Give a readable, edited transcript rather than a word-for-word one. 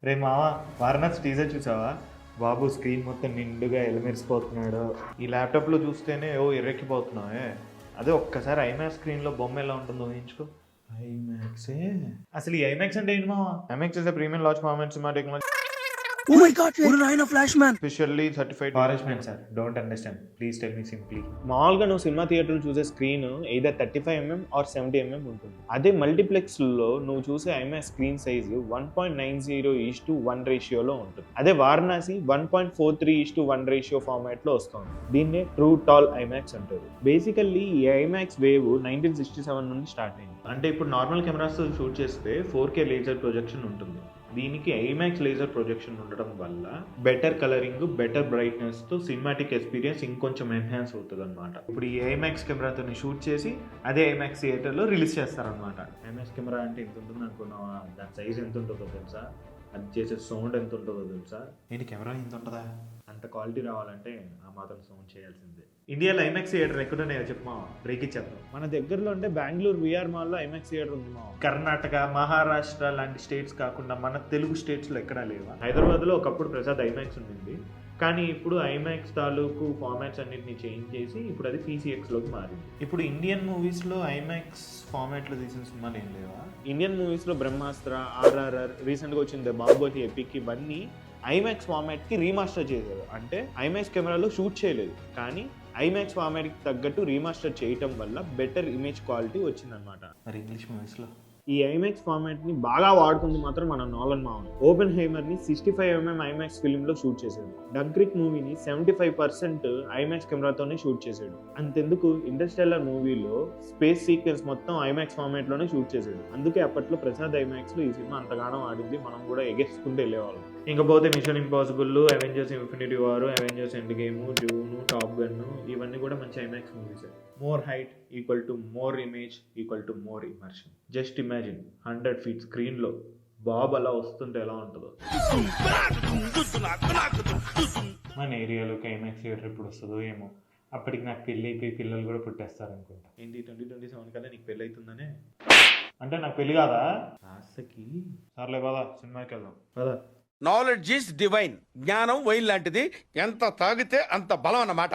రే మావా, వారణాసి టీజర్ చూసావా? బాబు స్క్రీన్ మొత్తం నిండుగా ఎలమెరిసిపోతున్నాడు. ఈ ల్యాప్టాప్లో చూస్తేనే ఎర్రెక్కిపోతున్నావే. అదే ఒక్కసారి ఐమాక్స్ స్క్రీన్లో బొమ్మ ఎలా ఉంటుందో ఊహించుకో. ఐమాక్సే అసలు ఈ ఐమాక్స్ అంటే ఏంటి మావా? IMAX is premium launch format cinema technology Oh my god, we're Rhino Flashman. Specially certified forest man sir. Don't understand, please tell me simply. మామూలుగా నువ్వు సినిమా థియేటర్లో చూసే screen either 35mm or 70mm ఉంటుంది. అదే మల్టీప్లెక్స్లో నువ్వు చూసే ఐమాక్స్ స్క్రీన్ సైజు 1.90:1 రేషియోలో ఉంటుంది. అదే వారణాసి 1.43:1 రేషియో ఫార్మాట్లో వస్తుంది. దీన్నే ట్రూ టాల్ ఐమాక్స్ అంటారు. బేసికల్లీ ఈ ఐమాక్స్ వేవ్ 1967 నుండి స్టార్ట్ అయింది. అంటే ఇప్పుడు నార్మల్ కెమెరాస్ షూట్ చేస్తే 4K లేజర్ ప్రొజెక్షన్ ఉంటుంది. దీనికి ఐమాక్స్ లేజర్ ప్రొజెక్షన్ ఉండడం వల్ల బెటర్ కలరింగ్, బెటర్ బ్రైట్నెస్ తో సినిమాటిక్ ఎక్స్పీరియన్స్ ఇంకొంచెం ఎన్హాన్స్ అవుతుంది అనమాట. ఇప్పుడు ఈ ఐమాక్స్ కెమెరాతో షూట్ చేసి అదే ఐమాక్స్ థియేటర్లో రిలీజ్ చేస్తారనమాట. ఐమాక్స్ కెమెరా అంటే ఎంత ఉంటుంది అనుకున్నావా? దాని సైజ్ ఎంత ఉంటుందో తెలుసా? అది చేసే సౌండ్ ఎంత ఉంటుందో తెలుసా? ఏంటి కెమెరా ఎంత ఉంటుందా? అంత క్వాలిటీ రావాలంటే ఆ మాత్రం సౌండ్ చేయాల్సిందే. ఇండియాలో ఐమాక్స్ థియేటర్ ఎక్కడున్నాయో చెప్పమా, బ్రేక్ ఇచ్చేద్దాం. మన దగ్గరలో ఉంటే బెంగళూరు విఆర్ మాల్లో ఐమాక్స్ థియేటర్ ఉంది మా. కర్ణాటక, మహారాష్ట్ర లాంటి స్టేట్స్ కాకుండా మన తెలుగు స్టేట్స్లో ఎక్కడా లేవా? హైదరాబాద్లో ఒకప్పుడు ప్రసాద్ ఐమాక్స్ ఉండింది, కానీ ఇప్పుడు ఐమాక్స్ తాలూకు ఫార్మాట్స్ అన్నింటినీ చేంజ్ చేసి ఇప్పుడు అది PCXలోకి మారింది. ఇప్పుడు ఇండియన్ మూవీస్లో ఐమాక్స్ ఫార్మాట్లో తీసిన సినిమాలు ఏం లేవా? ఇండియన్ మూవీస్లో బ్రహ్మాస్త్ర, RRR, రీసెంట్గా వచ్చింది బాహుబలి ఎపిక్, ఇవన్నీ ఐమాక్స్ ఫార్మాట్కి రీమాస్టర్ చేశారు. అంటే ఐమాక్స్ కెమెరాలో షూట్ చేయలేదు, కానీ ఐమాక్స్ ఫార్మాట్కి తగ్గట్టు రీమాస్టర్ చేయటం వల్ల బెటర్ ఇమేజ్ క్వాలిటీ వచ్చిందనమాట. మరి ఇంగ్లీష్ మూవీస్లో ఈ ఐమాక్స్ ఫార్మాట్ని బాగా వాడుతుంది మాత్రం మన నోలన్ మావన్. ఓపెన్ హైమర్ని 65mm ఐమాక్స్ ఫిల్మ్లో షూట్ చేశాడు. డంక్రిక్ మూవీని 75% ఐమాక్స్ కెమెరాతోనే షూట్ చేశాడు. అంతెందుకు, ఇంటర్స్టెల్లార్ మూవీలో స్పేస్ సీక్వెన్స్ మొత్తం ఐమాక్స్ ఫార్మాట్లోనే షూట్ చేశాడు. అందుకే అప్పట్లో ప్రసాద్ ఐమాక్స్లో ఈ సినిమా అంతగానో ఆడింది, మనం కూడా ఎగేసుకుంటూ వెళ్ళేవాళ్ళం. ఇంకపోతే mission impossible, Avengers infinity war, Avengers endgame, Dune, top gun, ఇవన్నీ కూడా మంచి IMAX movies. More height equal to more image equal to more immersion. Just imagine 100 feet స్క్రీన్లో బాబు అలా వస్తుంటే ఎలా ఉంటుందో. మన ఏరియాలోకి ఐమాక్స్ థియేటర్ ఇప్పుడు వస్తుందో ఏమో. అప్పటికి నాకు పెళ్ళి అయిపోయి పిల్లలు కూడా పుట్టేస్తారు అనుకుంటా. ఏంటి 2027 కదా నీకు పెళ్ళి అవుతుందనే? అంటే నాకు పెళ్ళి కాదా? ఆశకి సర్లే పదా, సినిమాకి వెళ్దాం పదా. Knowledge is divine. జ్ఞానం వైన్ లాంటిది, ఎంత తాగితే అంత బలం అన్నమాట.